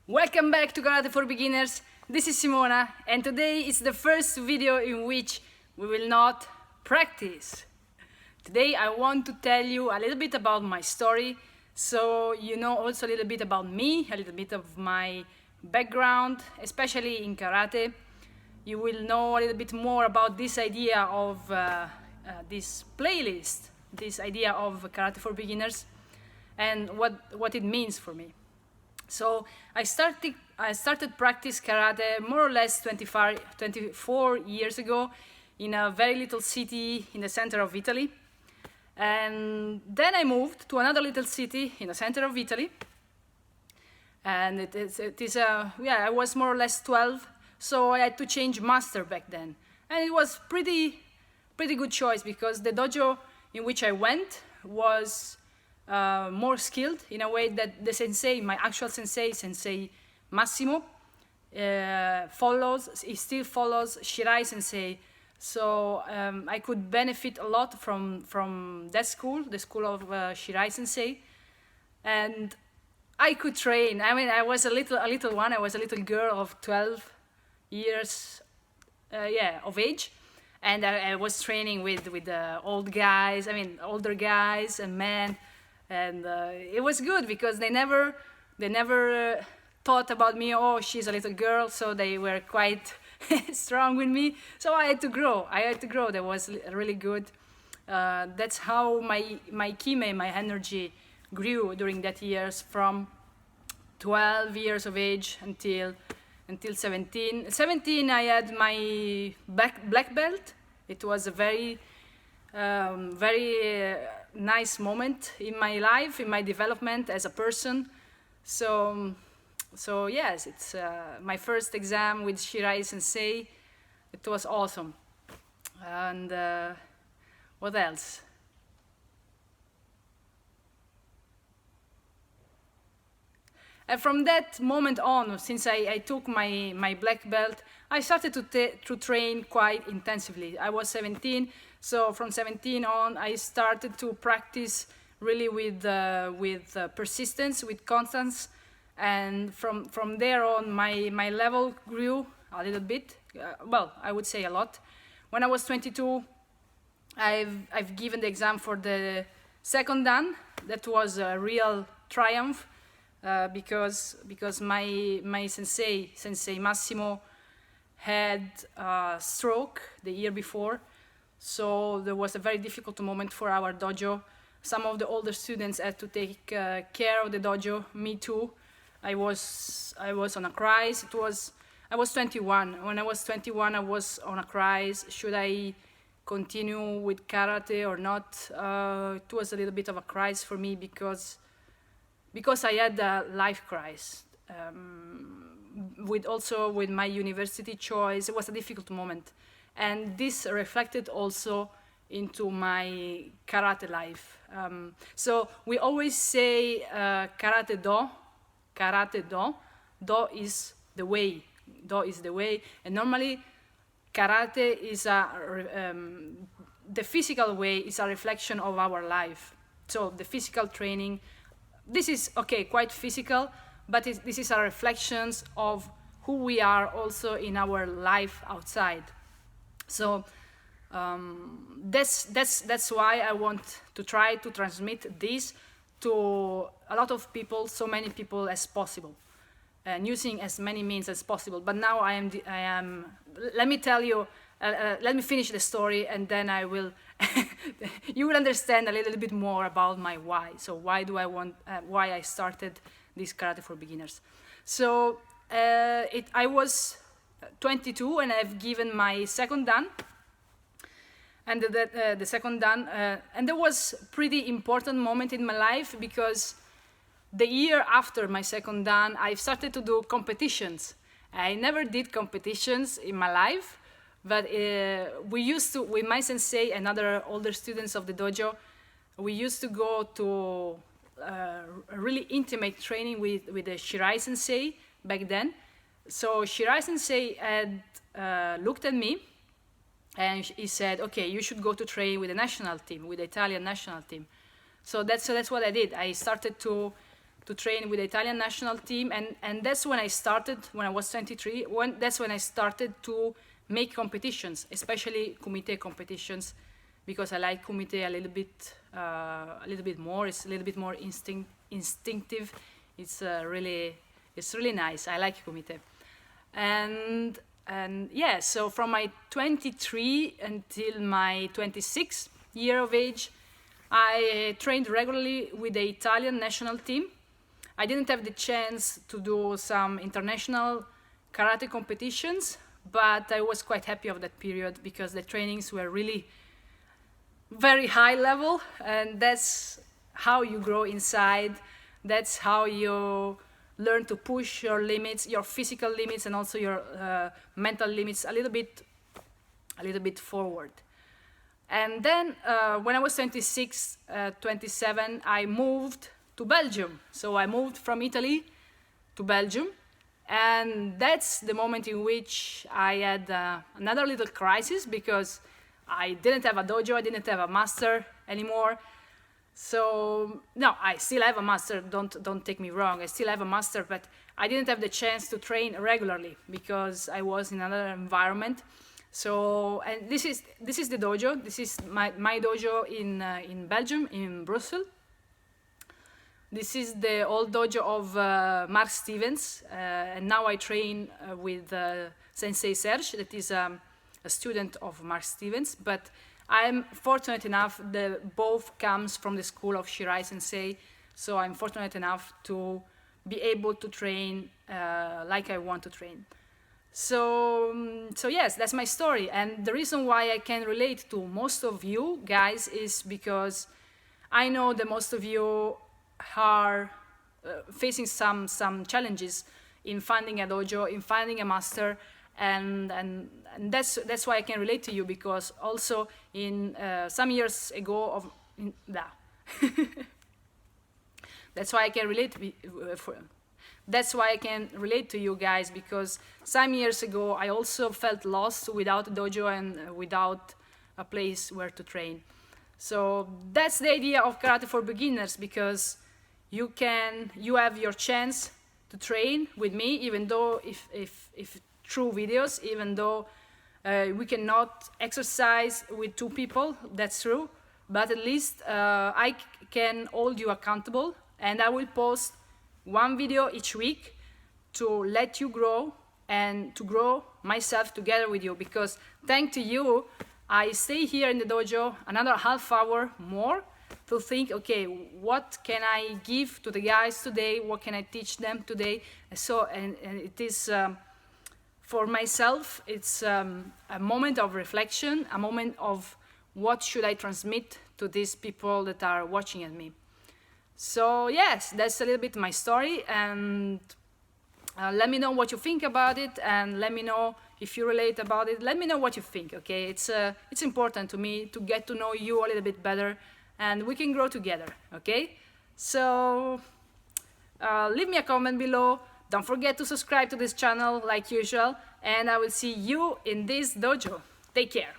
Welcome back to Karate for Beginners. This is Simona, and today is the first video in which we will not practice. Today I want to tell you a little bit about my story, so you know also a little bit about me, a little bit of my background, especially in karate. You will know a little bit more about this idea of this playlist, this idea of Karate for Beginners, and what it means for me. So I started practice karate more or less 24 years ago in a very little city in the center of Italy. And then I moved to another little city in the center of Italy. And I was more or less 12, so I had to change master back then. And it was pretty good choice because the dojo in which I went was more skilled in a way that the sensei, my actual sensei Massimo, he still follows Shirai sensei. So I could benefit a lot from that school, the school of Shirai sensei, and I could train. I mean, I was a little one. I was a little girl of 12 years, of age, and I was training with old guys. I mean, older guys and men. And it was good because they never thought about me, oh, she's a little girl, so they were quite strong with me. So I had to grow. That was really good. That's how my kime, my energy, grew during that years from 12 years of age until 17. 17, I had my black belt. It was a very nice moment in my life, in my development as a person. So yes, it's my first exam with Shirai sensei. It was awesome. And what else? And from that moment on, since I took my black belt, I started to train quite intensively. I was 17, so from 17 on, I started to practice really with persistence, with constance, and from there on, my level grew a little bit. Well, I would say a lot. When I was 22, I've given the exam for the second dan. That was a real triumph. Because my sensei Massimo had a stroke the year before, so there was a very difficult moment for our dojo. Some of the older students had to take care of the dojo. Me too. I was on a crisis. I was 21. When I was 21, I was on a crisis. Should I continue with karate or not? It was a little bit of a crisis for me because I had a life crisis. With my university choice, it was a difficult moment. And this reflected also into my karate life. So we always say karate do is the way. Do is the way. And normally karate is the physical way is a reflection of our life. So the physical training, this is, okay, quite physical, but this is a reflections of who we are also in our life outside. So that's why I want to try to transmit this to a lot of people, so many people as possible, and using as many means as possible. But now I am. Let me tell you. Let me finish the story, and then I will. You will understand a little bit more about my why. So why I started this Karate for Beginners. So I was 22 and I've given my second dan. And the second dan, and there was pretty important moment in my life because the year after my second dan, I started to do competitions. I never did competitions in my life. But we used to, with my sensei and other older students of the dojo, we used to go to a really intimate training with the Shirai sensei back then. So Shirai sensei had looked at me and he said, okay, you should go to train with the national team, with the Italian national team. So that's what I did. I started to to train with the Italian national team, and that's when I started, when I was 23, that's when I started to make competitions, especially kumite competitions, because I like kumite a little bit more. It's a little bit more instinctive. It's really nice. I like kumite, and yeah. So from my 23 until my 26 year of age, I trained regularly with the Italian national team. I didn't have the chance to do some international karate competitions, but I was quite happy of that period because the trainings were really very high level, and that's how you grow inside. That's how you learn to push your limits, your physical limits, and also your mental limits a little bit forward. And then when I was 26, 27, I moved to Belgium. So I moved from Italy to Belgium. And that's the moment in which I had another little crisis, because I didn't have a dojo, I didn't have a master anymore. So, no, I still have a master, don't take me wrong, I still have a master, but I didn't have the chance to train regularly because I was in another environment. So, and this is the dojo. This is my dojo in Belgium, in Brussels. This is the old dojo of Mark Stevens, and now I train with Sensei Serge, that is a student of Mark Stevens. But I'm fortunate enough that both comes from the school of Shirai Sensei, so I'm fortunate enough to be able to train like I want to train. So yes, that's my story, and the reason why I can relate to most of you guys is because I know that most of you are facing some challenges in finding a dojo, in finding a master, and that's why I can relate to you, because also in some years ago that's why I can relate That's why I can relate to you guys, because some years ago I also felt lost without a dojo and without a place where to train. So that's the idea of karate for beginners, because you have your chance to train with me, even though if through videos, even though we cannot exercise with two people, that's true, but at least I can hold you accountable, and I will post one video each week to let you grow and to grow myself together with you, because thanks to you I stay here in the dojo another half hour more to think, okay, what can I give to the guys today, what can I teach them today. So and it is for myself, it's a moment of reflection, a moment of what should I transmit to these people that are watching at me. So yes, that's a little bit my story, and let me know what you think about it, and let me know if you relate about it. Let me know what you think, okay? It's important to me to get to know you a little bit better, and we can grow together, okay? So leave me a comment below. Don't forget to subscribe to this channel like usual, and I will see you in this dojo. Take care.